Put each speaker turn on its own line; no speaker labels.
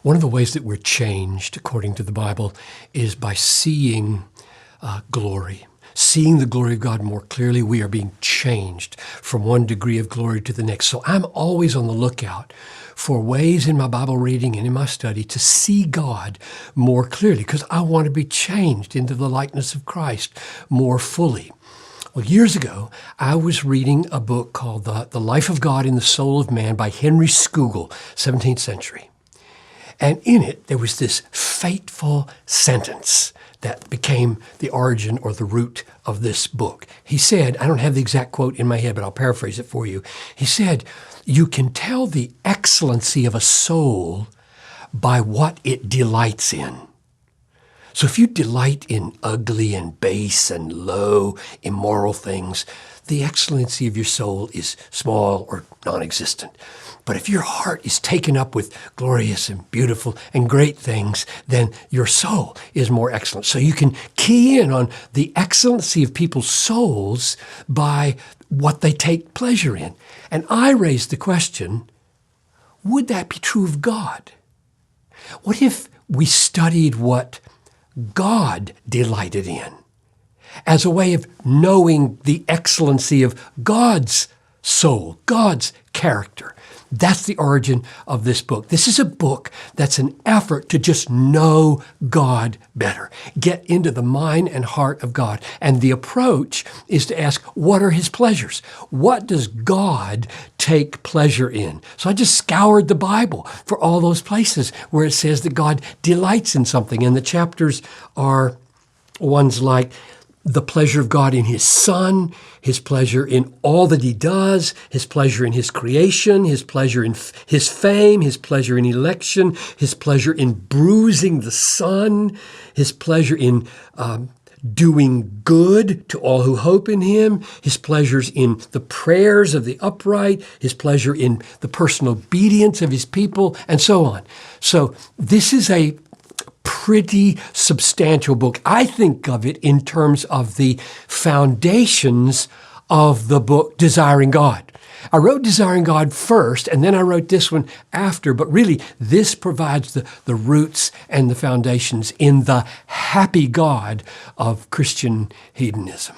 One of the ways that we're changed, according to the Bible, is by seeing glory. Seeing the glory of God more clearly, we are being changed from one degree of glory to the next. So I'm always on the lookout for ways in my Bible reading and in my study to see God more clearly, because I want to be changed into the likeness of Christ more fully. Well, years ago, I was reading a book called The Life of God in the Soul of Man by Henry Scougal, 17th century. And in it, there was this fateful sentence that became the origin or the root of this book. He said, I don't have the exact quote in my head, but I'll paraphrase it for you. He said, "You can tell the excellency of a soul by what it delights in." So if you delight in ugly and base and low, immoral things, the excellency of your soul is small or non-existent. But if your heart is taken up with glorious and beautiful and great things, then your soul is more excellent. So you can key in on the excellency of people's souls by what they take pleasure in. And I raised the question, would that be true of God? What if we studied what God delighted in as a way of knowing the excellency of God's soul, God's character? That's the origin of this book. This is a book that's an effort to just know God better, get into the mind and heart of God. And the approach is to ask, what are his pleasures? What does God take pleasure in? So I just scoured the Bible for all those places where it says that God delights in something. And the chapters are ones like the pleasure of God in his Son, his pleasure in all that he does, his pleasure in his creation, his pleasure in his fame, his pleasure in election, his pleasure in bruising the Son, his pleasure in doing good to all who hope in him, his pleasures in the prayers of the upright, his pleasure in the personal obedience of his people, and so on. So this is a pretty substantial book. I think of it in terms of the foundations of the book Desiring God. I wrote Desiring God first, and then I wrote this one after, but really this provides the roots and the foundations in the happy God of Christian hedonism.